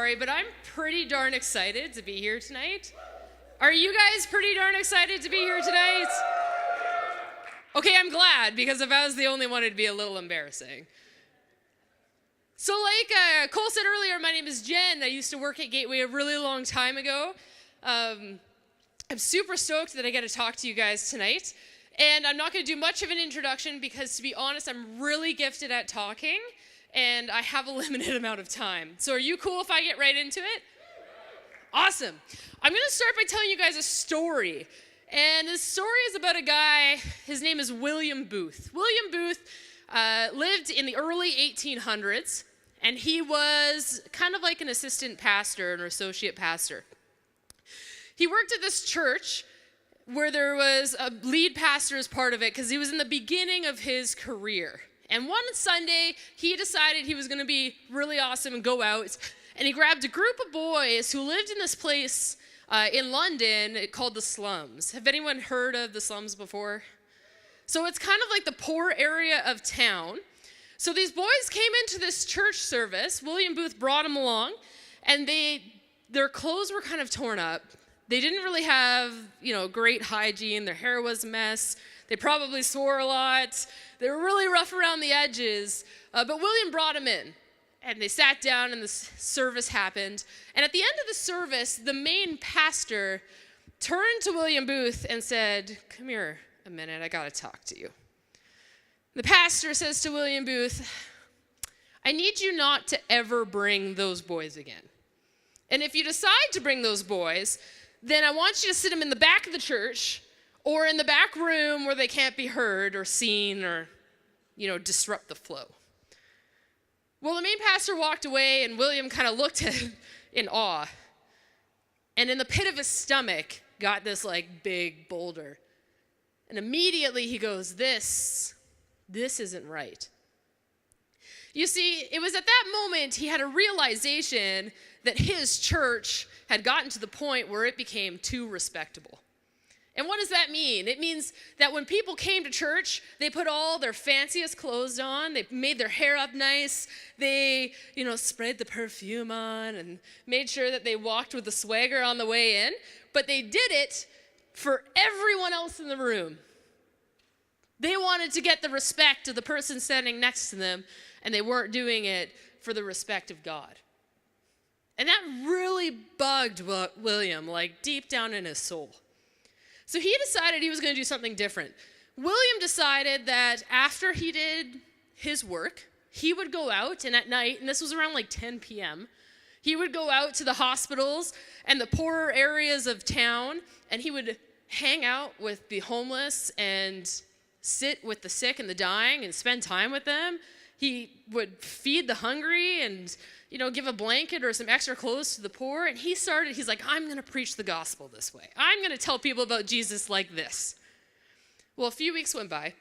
sorry, but I'm pretty darn excited to be here tonight. Are you guys pretty darn excited to be here tonight? Okay, I'm glad, because if I was the only one, it'd be a little embarrassing. So like Cole said earlier, my name is Jen. I used to work at Gateway a really long time ago. I'm super stoked that I get to talk to you guys tonight. And I'm not going to do much of an introduction because, to be honest, I'm really gifted at talking, and I have a limited amount of time. So are you cool if I get right into it? Awesome. I'm going to start by telling you guys a story. And this story is about a guy, his name is William Booth. William Booth lived in the early 1800s, and he was kind of like an assistant pastor, an associate pastor. He worked at this church where there was a lead pastor as part of it because he was in the beginning of his career. And one Sunday, he decided he was going to be really awesome and go out, and he grabbed a group of boys who lived in this place in London called the slums. Have anyone heard of the slums before? So it's kind of like the poor area of town. So these boys came into this church service. William Booth brought them along, and their clothes were kind of torn up. They didn't really have, great hygiene. Their hair was a mess. They probably swore a lot. They were really rough around the edges. But William brought them in, and they sat down, and the service happened. And at the end of the service, the main pastor turned to William Booth and said, "Come here a minute, I gotta talk to you." The pastor says to William Booth, "I need you not to ever bring those boys again. And if you decide to bring those boys, then I want you to sit them in the back of the church or in the back room where they can't be heard or seen or, disrupt the flow." Well, the main pastor walked away, and William kind of looked at him in awe. And in the pit of his stomach got this big boulder. And immediately he goes, this isn't right. You see, it was at that moment he had a realization that his church had gotten to the point where it became too respectable. And what does that mean? It means that when people came to church, they put all their fanciest clothes on, they made their hair up nice, they, sprayed the perfume on and made sure that they walked with the swagger on the way in, but they did it for everyone else in the room. They wanted to get the respect of the person standing next to them, and they weren't doing it for the respect of God. And that really bugged William, deep down in his soul. So he decided he was going to do something different. William decided that after he did his work, he would go out, and at night, and this was around 10 p.m., he would go out to the hospitals and the poorer areas of town, and he would hang out with the homeless and sit with the sick and the dying and spend time with them. He would feed the hungry and, give a blanket or some extra clothes to the poor. And he's like, I'm going to preach the gospel this way. I'm going to tell people about Jesus like this. Well, a few weeks went by,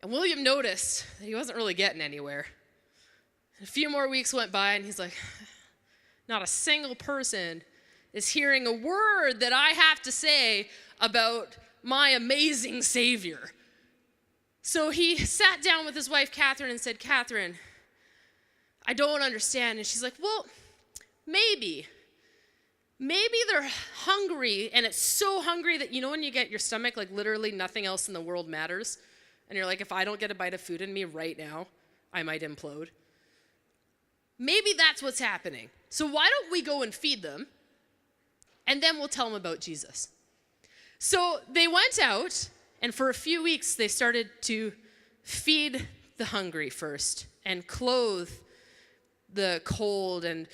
and William noticed that he wasn't really getting anywhere. And a few more weeks went by, and he's like, not a single person is hearing a word that I have to say about my amazing Savior. So he sat down with his wife, Catherine, and said, "Catherine, I don't understand." And she's like, "Well, maybe they're hungry, and it's so hungry that, when you get your stomach, literally nothing else in the world matters. And you're like, if I don't get a bite of food in me right now, I might implode. Maybe that's what's happening. So why don't we go and feed them, and then we'll tell them about Jesus." So they went out, and for a few weeks, they started to feed the hungry first and clothe the cold and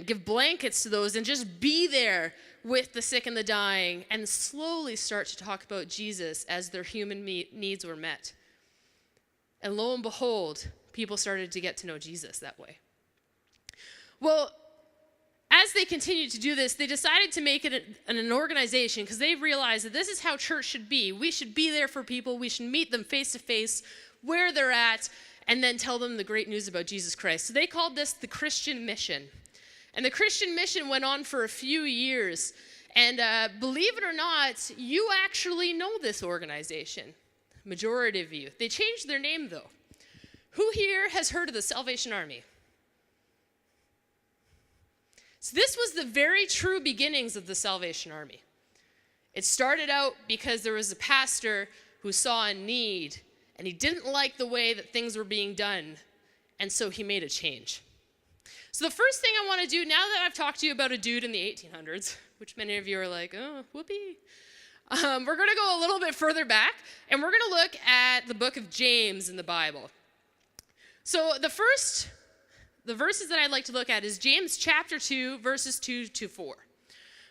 give blankets to those and just be there with the sick and the dying and slowly start to talk about Jesus as their human needs were met. And lo and behold, people started to get to know Jesus that way. Well, as they continued to do this, they decided to make it an organization because they realized that this is how church should be. We should be there for people. We should meet them face to face where they're at and then tell them the great news about Jesus Christ. So they called this the Christian Mission. And the Christian Mission went on for a few years. And believe it or not, you actually know this organization. Majority of you. They changed their name, though. Who here has heard of the Salvation Army? So this was the very true beginnings of the Salvation Army. It started out because there was a pastor who saw a need, and he didn't like the way that things were being done, and so he made a change. So the first thing I want to do, now that I've talked to you about a dude in the 1800s, which many of you are like, oh, whoopee, we're going to go a little bit further back, and we're going to look at the book of James in the Bible. So the verses that I'd like to look at is James chapter 2, verses 2 to 4.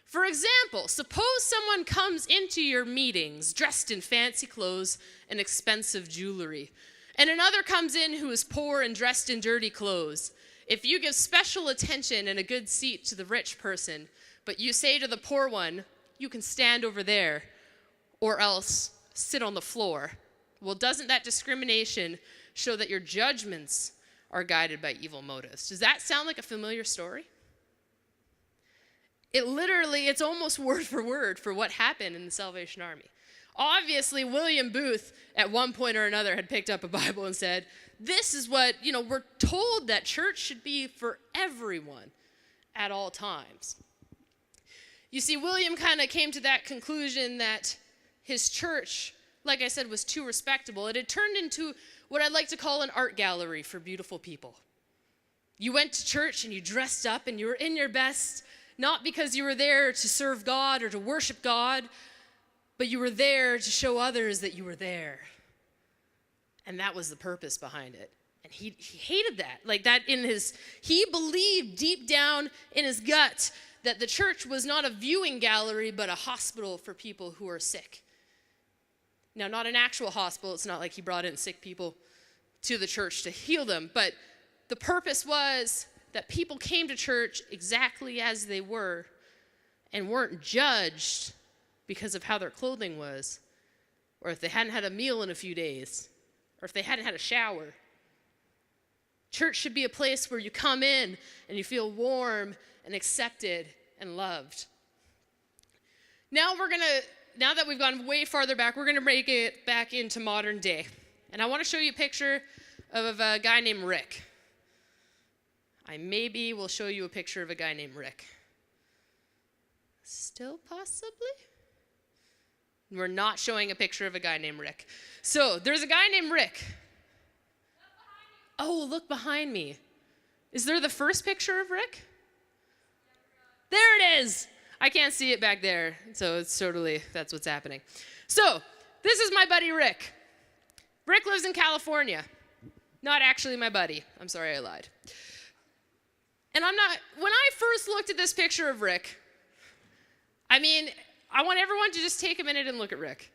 For example, suppose someone comes into your meetings dressed in fancy clothes and expensive jewelry, and another comes in who is poor and dressed in dirty clothes. If you give special attention and a good seat to the rich person, but you say to the poor one, you can stand over there, or else sit on the floor, well, doesn't that discrimination show that your judgments are guided by evil motives? Does that sound like a familiar story? It's almost word for what happened in the Salvation Army. Obviously, William Booth, at one point or another, had picked up a Bible and said, this is what, we're told that church should be for everyone at all times. You see, William kind of came to that conclusion that his church, like I said, was too respectable. It had turned into what I'd like to call an art gallery for beautiful people. You went to church and you dressed up and you were in your best, not because you were there to serve God or to worship God, but you were there to show others that you were there. And that was the purpose behind it. And he hated that. He believed deep down in his gut that the church was not a viewing gallery, but a hospital for people who are sick. Now, not an actual hospital. It's not like he brought in sick people to the church to heal them. But the purpose was that people came to church exactly as they were and weren't judged because of how their clothing was, or if they hadn't had a meal in a few days, or if they hadn't had a shower. Church should be a place where you come in and you feel warm and accepted and loved. Now that we've gone way farther back, we're going to break it back into modern day. And I want to show you a picture of a guy named Rick. I maybe will show you a picture of a guy named Rick. Still possibly? We're not showing a picture of a guy named Rick. So there's a guy named Rick. Oh, look behind me. Is there the first picture of Rick? There it is. I can't see it back there, so that's what's happening. So this is my buddy Rick. Rick lives in California. Not actually my buddy. I'm sorry I lied. And when I first looked at this picture of Rick, I want everyone to just take a minute and look at Rick.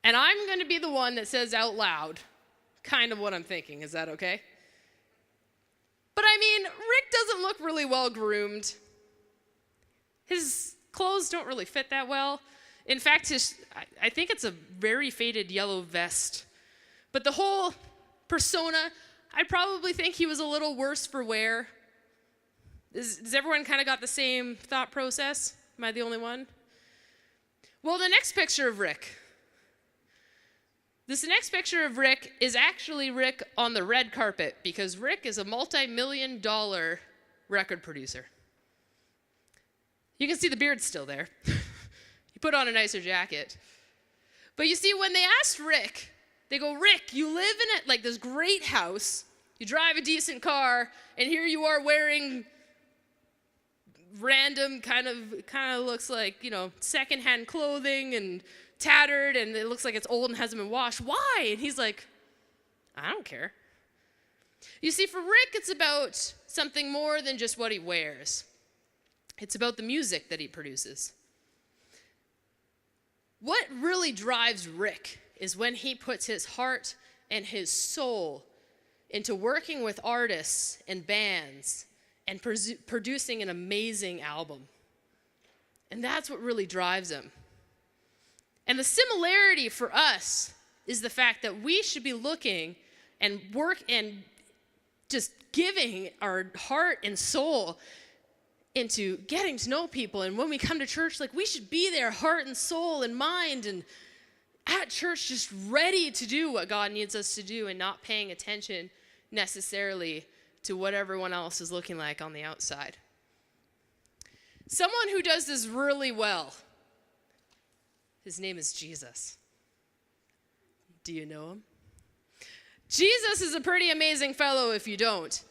And I'm going to be the one that says out loud kind of what I'm thinking. Is that okay? But Rick doesn't look really well groomed. His clothes don't really fit that well. In fact, I think it's a very faded yellow vest. But the whole persona, I probably think he was a little worse for wear. Does everyone kind of got the same thought process? Am I the only one? Well, the next picture of Rick. This next picture of Rick is actually Rick on the red carpet, because Rick is a multi-million-dollar record producer. You can see the beard's still there. He put on a nicer jacket. But you see, when they asked Rick, they go, Rick, you live in this great house, you drive a decent car, and here you are wearing random kind of looks like, secondhand clothing and tattered, and it looks like it's old and hasn't been washed. Why? And he's like, I don't care. You see, for Rick, it's about something more than just what he wears. It's about the music that he produces. What really drives Rick is when he puts his heart and his soul into working with artists and bands and producing an amazing album. And that's what really drives him. And the similarity for us is the fact that we should be looking and work and just giving our heart and soul into getting to know people. And when we come to church, we should be there, heart and soul and mind, and at church just ready to do what God needs us to do and not paying attention necessarily to what everyone else is looking like on the outside. Someone who does this really well. His name is Jesus. Do you know him? Jesus is a pretty amazing fellow if you don't.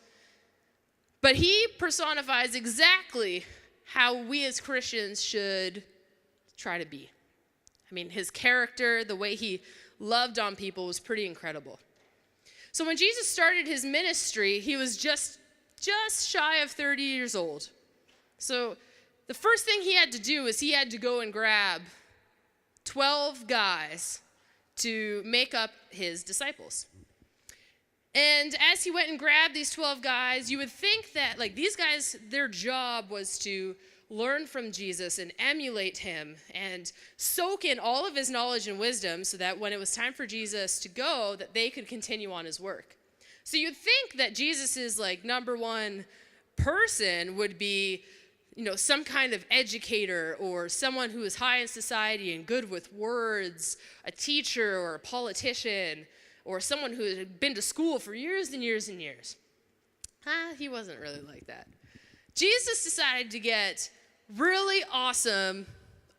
But he personifies exactly how we as Christians should try to be. I mean, his character, the way he loved on people was pretty incredible. So when Jesus started his ministry, he was just shy of 30 years old. So the first thing he had to do is he had to go and grab 12 guys to make up his disciples. And as he went and grabbed these 12 guys, you would think that like these guys, their job was to learn from Jesus and emulate him and soak in all of his knowledge and wisdom so that when it was time for Jesus to go, that they could continue on his work. So you'd think that Jesus's like number one person would be, some kind of educator or someone who is high in society and good with words, a teacher or a politician, or someone who had been to school for years and years and years. He wasn't really like that. Jesus decided to get really awesome,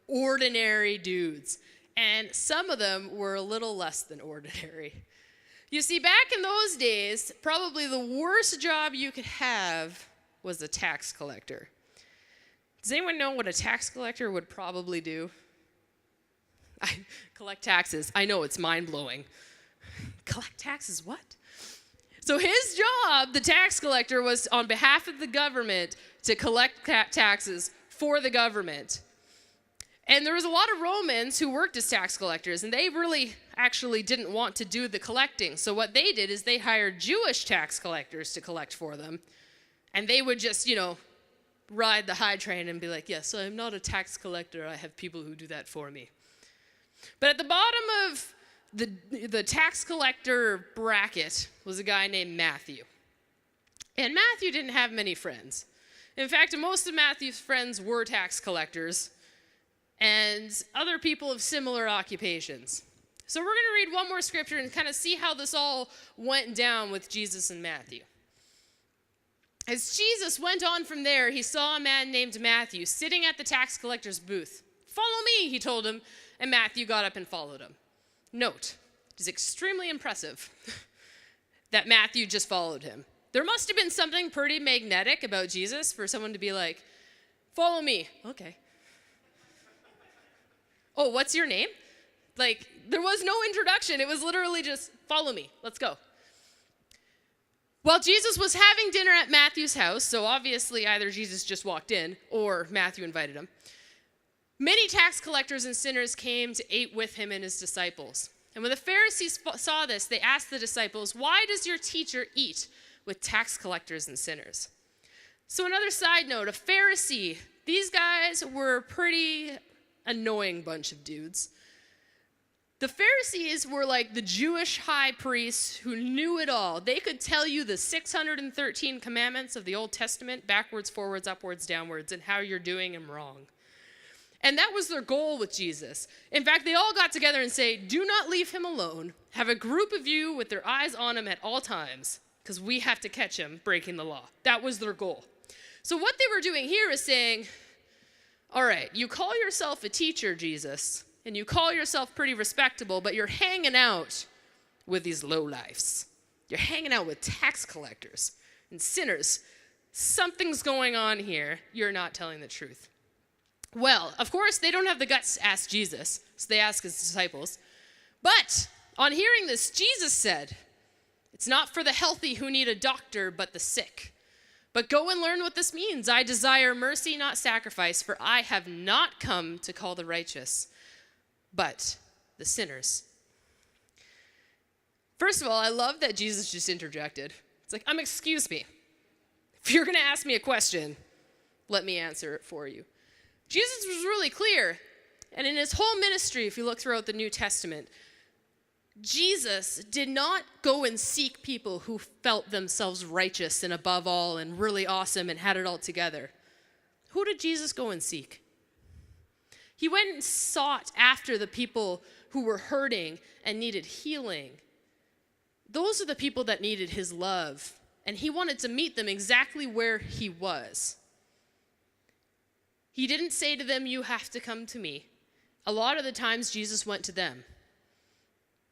ordinary dudes, and some of them were a little less than ordinary. You see, back in those days, probably the worst job you could have was a tax collector. Does anyone know what a tax collector would probably do? Collect taxes. I know, it's mind-blowing. Collect taxes, what? So his job, the tax collector, was on behalf of the government to collect taxes for the government. And there was a lot of Romans who worked as tax collectors, and they really actually didn't want to do the collecting. So what they did is they hired Jewish tax collectors to collect for them. And they would just, ride the high train and be like, yes, I'm not a tax collector. I have people who do that for me. But at the bottom of the tax collector bracket was a guy named Matthew. And Matthew didn't have many friends. In fact, most of Matthew's friends were tax collectors and other people of similar occupations. So we're going to read one more scripture and kind of see how this all went down with Jesus and Matthew. As Jesus went on from there, he saw a man named Matthew sitting at the tax collector's booth. "Follow me," he told him, and Matthew got up and followed him. Note, it is extremely impressive that Matthew just followed him. There must have been something pretty magnetic about Jesus for someone to be like, "Follow me." Okay. "Oh, what's your name?" Like, there was no introduction. It was literally just, "Follow me. Let's go." Well, Jesus was having dinner at Matthew's house, so obviously either Jesus just walked in or Matthew invited him. Many tax collectors and sinners came to eat with him and his disciples. And when the Pharisees saw this, they asked the disciples, "Why does your teacher eat with tax collectors and sinners?" So another side note, a Pharisee, these guys were a pretty annoying bunch of dudes. The Pharisees were like the Jewish high priests who knew it all. They could tell you the 613 commandments of the Old Testament, backwards, forwards, upwards, downwards, and how you're doing them wrong. And that was their goal with Jesus. In fact, they all got together and say, "Do not leave him alone. Have a group of you with their eyes on him at all times, because we have to catch him breaking the law." That was their goal. So what they were doing here is saying, all right, you call yourself a teacher, Jesus, and you call yourself pretty respectable, but you're hanging out with these lowlifes. You're hanging out with tax collectors and sinners. Something's going on here. You're not telling the truth. Well, of course, they don't have the guts to ask Jesus, so they ask his disciples. But on hearing this, Jesus said, "It's not for the healthy who need a doctor, but the sick. But go and learn what this means. I desire mercy, not sacrifice, for I have not come to call the righteous, but the sinners." First of all, I love that Jesus just interjected. It's like, excuse me. If you're going to ask me a question, let me answer it for you. Jesus was really clear. And in his whole ministry, if you look throughout the New Testament, Jesus did not go and seek people who felt themselves righteous and above all and really awesome and had it all together. Who did Jesus go and seek? He went and sought after the people who were hurting and needed healing. Those are the people that needed his love, and he wanted to meet them exactly where he was. He didn't say to them, you have to come to me. A lot of the times Jesus went to them.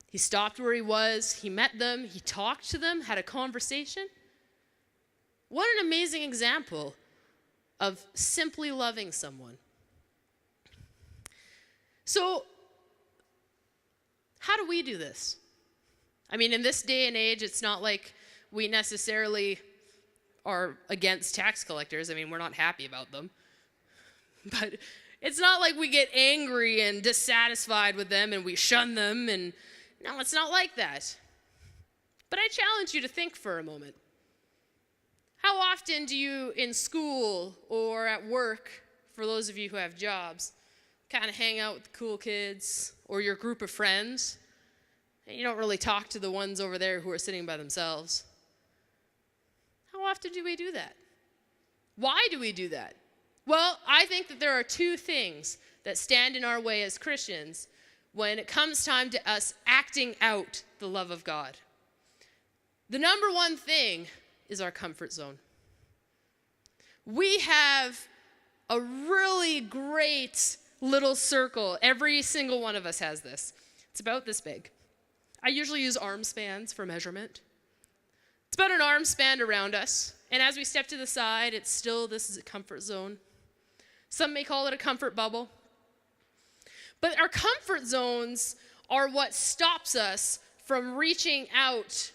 He stopped where he was, he met them, he talked to them, had a conversation. What an amazing example of simply loving someone. So, how do we do this? I mean, in this day and age, it's not like we necessarily are against tax collectors. I mean, we're not happy about them. But it's not like we get angry and dissatisfied with them and we shun them. And no, it's not like that. But I challenge you to think for a moment. How often do you, in school or at work, for those of you who have jobs, kind of hang out with the cool kids or your group of friends, and you don't really talk to the ones over there who are sitting by themselves? How often do we do that? Why do we do that? Well, I think that there are two things that stand in our way as Christians when it comes time to us acting out the love of God. The number one thing is our comfort zone. We have a really great little circle. Every single one of us has this. It's about this big. I usually use arm spans for measurement. It's about an arm span around us. And as we step to the side, this is a comfort zone. Some may call it a comfort bubble. But our comfort zones are what stops us from reaching out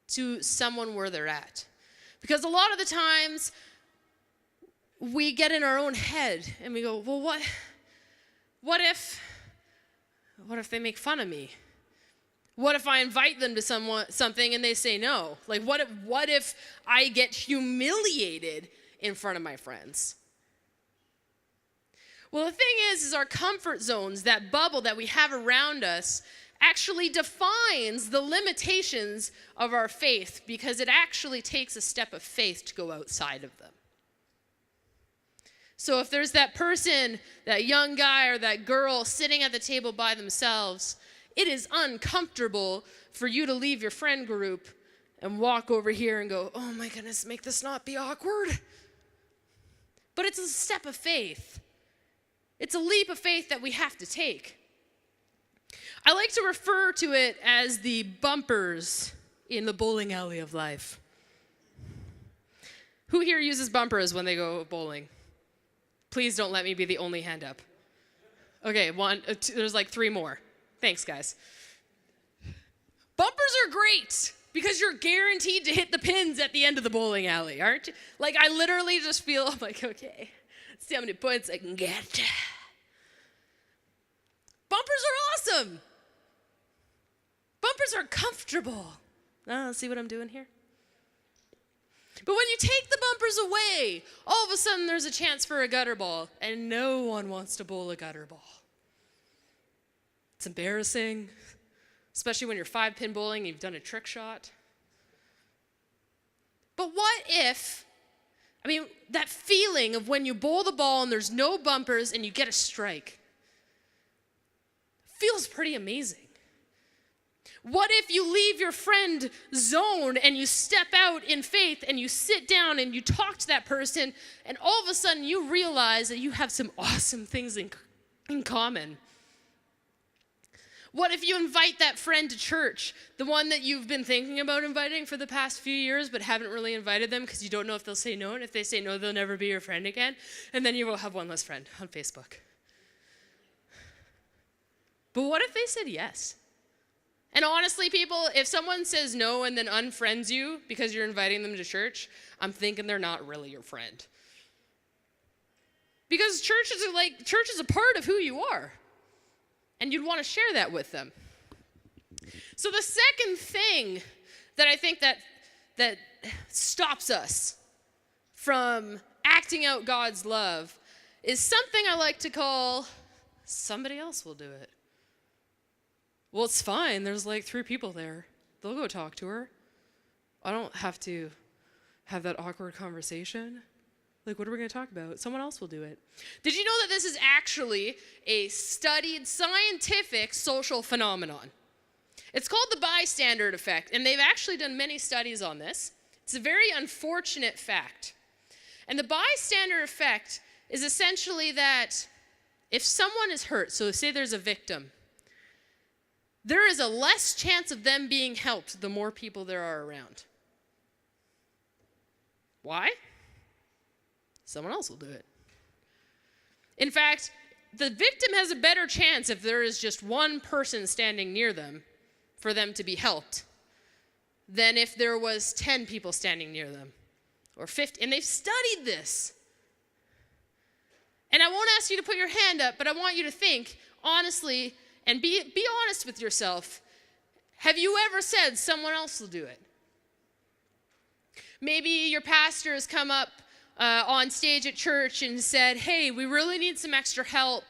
to someone where they're at. Because a lot of the times, we get in our own head and we go, well, what if they make fun of me? What if I invite them to something and they say no? Like, what if I get humiliated in front of my friends? Well, the thing is our comfort zones, that bubble that we have around us, actually defines the limitations of our faith, because it actually takes a step of faith to go outside of them. So if there's that person, that young guy or that girl sitting at the table by themselves, it is uncomfortable for you to leave your friend group and walk over here and go, oh my goodness, make this not be awkward. But it's a step of faith. It's a leap of faith that we have to take. I like to refer to it as the bumpers in the bowling alley of life. Who here uses bumpers when they go bowling? Please don't let me be the only hand up. Okay, there's like 3 more. Thanks, guys. Bumpers are great because you're guaranteed to hit the pins at the end of the bowling alley, aren't you? Like, I literally just feel, I'm like, okay, let's see how many points I can get. Bumpers are awesome. Bumpers are comfortable. See what I'm doing here? But when you take the bumpers away, all of a sudden there's a chance for a gutter ball, and no one wants to bowl a gutter ball. It's embarrassing, especially when you're 5-pin bowling and you've done a trick shot. But what if, that feeling of when you bowl the ball and there's no bumpers and you get a strike, feels pretty amazing. What if you leave your friend zone and you step out in faith and you sit down and you talk to that person and all of a sudden you realize that you have some awesome things in common? What if you invite that friend to church, the one that you've been thinking about inviting for the past few years but haven't really invited them because you don't know if they'll say no, and if they say no, they'll never be your friend again, and then you will have one less friend on Facebook. But what if they said yes? And honestly, people, if someone says no and then unfriends you because you're inviting them to church, I'm thinking they're not really your friend. Because church is a part of who you are. And you'd want to share that with them. So the second thing that I think that stops us from acting out God's love is something I like to call, somebody else will do it. Well, it's fine. There's like 3 people there. They'll go talk to her. I don't have to have that awkward conversation. Like, what are we going to talk about? Someone else will do it. Did you know that this is actually a studied scientific social phenomenon? It's called the bystander effect, and they've actually done many studies on this. It's a very unfortunate fact. And the bystander effect is essentially that if someone is hurt, so say there's a victim, there is a less chance of them being helped the more people there are around. Why? Someone else will do it. In fact, the victim has a better chance if there is just one person standing near them for them to be helped than if there was 10 people standing near them or 50. And they've studied this. And I won't ask you to put your hand up, but I want you to think honestly and be honest with yourself. Have you ever said someone else will do it? Maybe your pastor has come up on stage at church and said, hey, we really need some extra help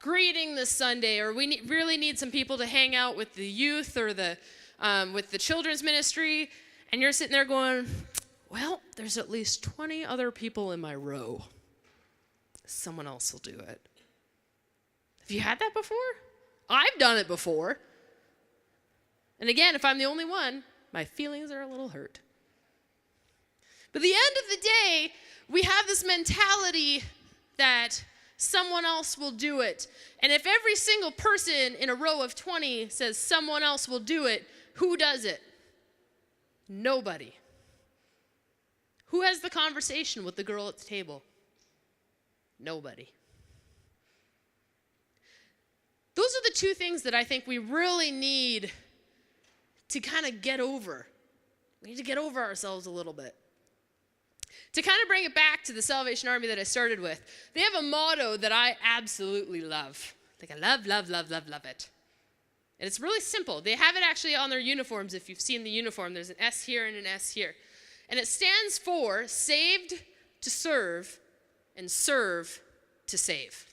greeting this Sunday, or we really need some people to hang out with the youth or with the children's ministry. And you're sitting there going, well, there's at least 20 other people in my row. Someone else will do it. Have you had that before? I've done it before. And again, if I'm the only one, my feelings are a little hurt. But at the end of the day, we have this mentality that someone else will do it. And if every single person in a row of 20 says someone else will do it, who does it? Nobody. Who has the conversation with the girl at the table? Nobody. Those are the two things that I think we really need to kind of get over. We need to get over ourselves a little bit. To kind of bring it back to the Salvation Army that I started with, they have a motto that I absolutely love. Like I love it. And it's really simple. They have it actually on their uniforms. If you've seen the uniform, there's an S here and an S here. And it stands for saved to serve and serve to save.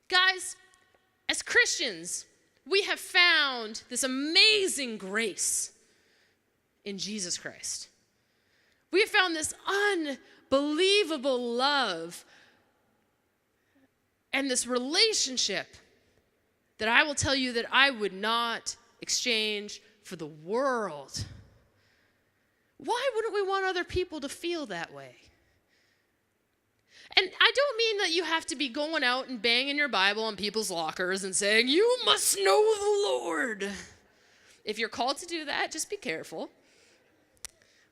Guys, as Christians, we have found this amazing grace in Jesus Christ. We have found this unbelievable love and this relationship that I will tell you that I would not exchange for the world. Why wouldn't we want other people to feel that way? And I don't mean that you have to be going out and banging your Bible on people's lockers and saying, you must know the Lord. If you're called to do that, just be careful.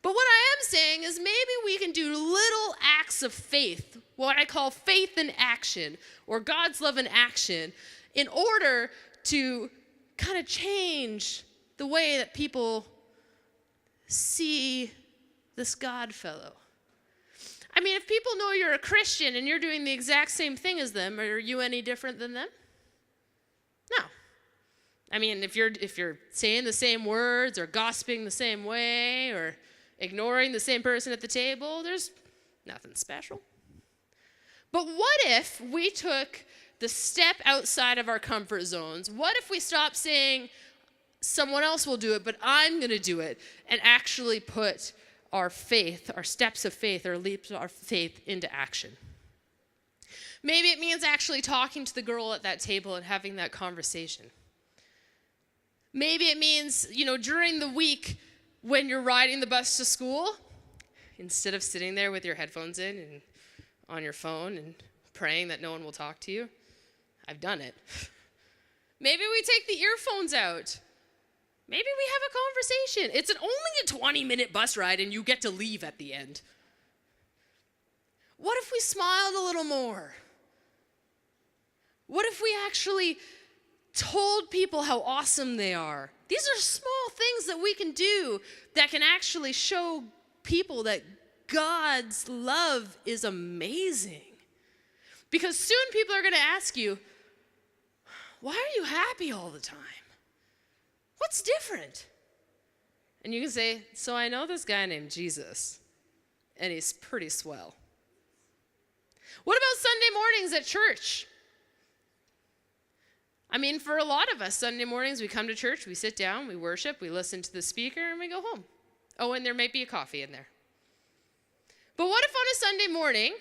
But what I am saying is maybe we can do little acts of faith, what I call faith in action, or God's love in action, in order to kind of change the way that people see this God fellow. I mean, if people know you're a Christian and you're doing the exact same thing as them, are you any different than them? No. I mean, if you're saying the same words or gossiping the same way or ignoring the same person at the table, there's nothing special. But what if we took the step outside of our comfort zones? What if we stopped saying, someone else will do it, but I'm going to do it, and actually put our faith, our steps of faith, our leaps of our faith into action? Maybe it means actually talking to the girl at that table and having that conversation. Maybe it means, during the week when you're riding the bus to school, instead of sitting there with your headphones in and on your phone and praying that no one will talk to you. I've done it. Maybe we take the earphones out. Maybe we have a conversation. It's only a 20-minute bus ride and you get to leave at the end. What if we smiled a little more? What if we actually told people how awesome they are? These are small things that we can do that can actually show people that God's love is amazing. Because soon people are going to ask you, why are you happy all the time? What's different? And you can say, so I know this guy named Jesus, and he's pretty swell. What about Sunday mornings at church? I mean, for a lot of us, Sunday mornings, we come to church, we sit down, we worship, we listen to the speaker, and we go home. Oh, and there might be a coffee in there. But what if on a Sunday morning,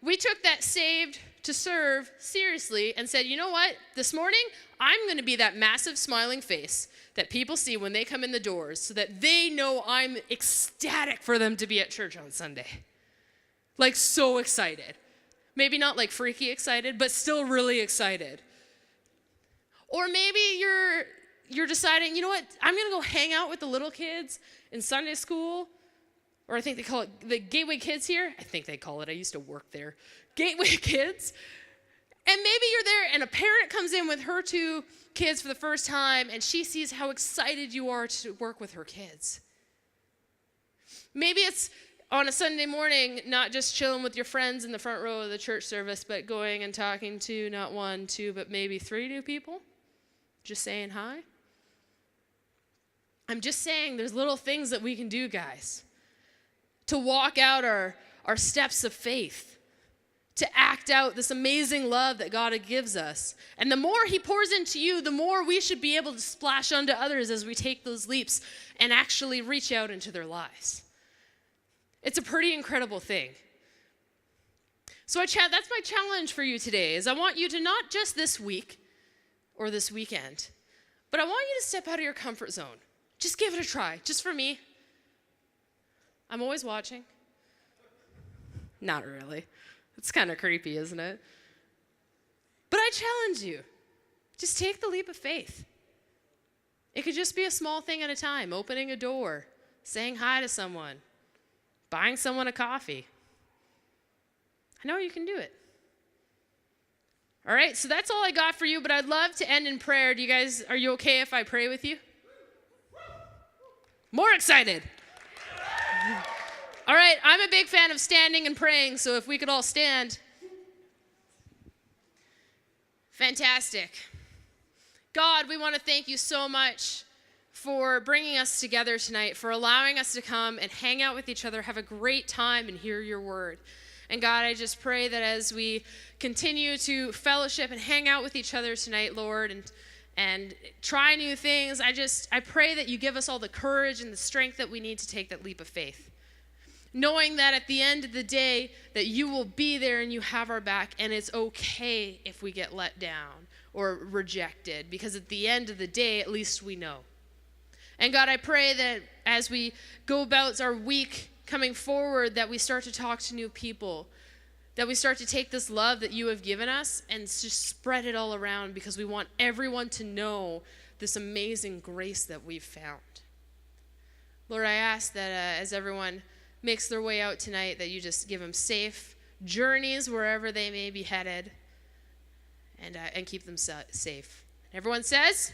we took that saved to serve seriously and said, you know what? This morning, I'm going to be that massive smiling face that people see when they come in the doors so that they know I'm ecstatic for them to be at church on Sunday. Like so excited. Maybe not like freaky excited, but still really excited. Or maybe you're deciding, you know what? I'm going to go hang out with the little kids in Sunday school. Or I think they call it the Gateway Kids here. I think they call it. I used to work there. Gateway Kids. And maybe you're there and a parent comes in with her 2 kids for the first time and she sees how excited you are to work with her kids. Maybe it's on a Sunday morning, not just chilling with your friends in the front row of the church service, but going and talking to not 1, 2, but maybe 3 new people. Just saying hi. I'm just saying there's little things that we can do, guys, to walk out our steps of faith, to act out this amazing love that God gives us. And the more he pours into you, the more we should be able to splash onto others as we take those leaps and actually reach out into their lives. It's a pretty incredible thing. So that's my challenge for you today, is I want you to not just this week or this weekend, but I want you to step out of your comfort zone. Just give it a try, just for me. I'm always watching. Not really. It's kind of creepy, isn't it? But I challenge you. Just take the leap of faith. It could just be a small thing at a time, opening a door, saying hi to someone, buying someone a coffee. I know you can do it. All right, so that's all I got for you, but I'd love to end in prayer. Are you okay if I pray with you? More excited. All right, I'm a big fan of standing and praying, so if we could all stand. Fantastic. God, we want to thank you so much for bringing us together tonight, for allowing us to come and hang out with each other, have a great time, and hear your word. And God, I just pray that as we continue to fellowship and hang out with each other tonight, Lord, and try new things, I pray that you give us all the courage and the strength that we need to take that leap of faith. Knowing that at the end of the day, that you will be there and you have our back, and it's okay if we get let down or rejected, because at the end of the day, at least we know. And God, I pray that as we go about our week coming forward, that we start to talk to new people, that we start to take this love that you have given us and just spread it all around, because we want everyone to know this amazing grace that we've found. Lord, I ask that as everyone makes their way out tonight, that you just give them safe journeys wherever they may be headed, and keep them safe. Everyone says...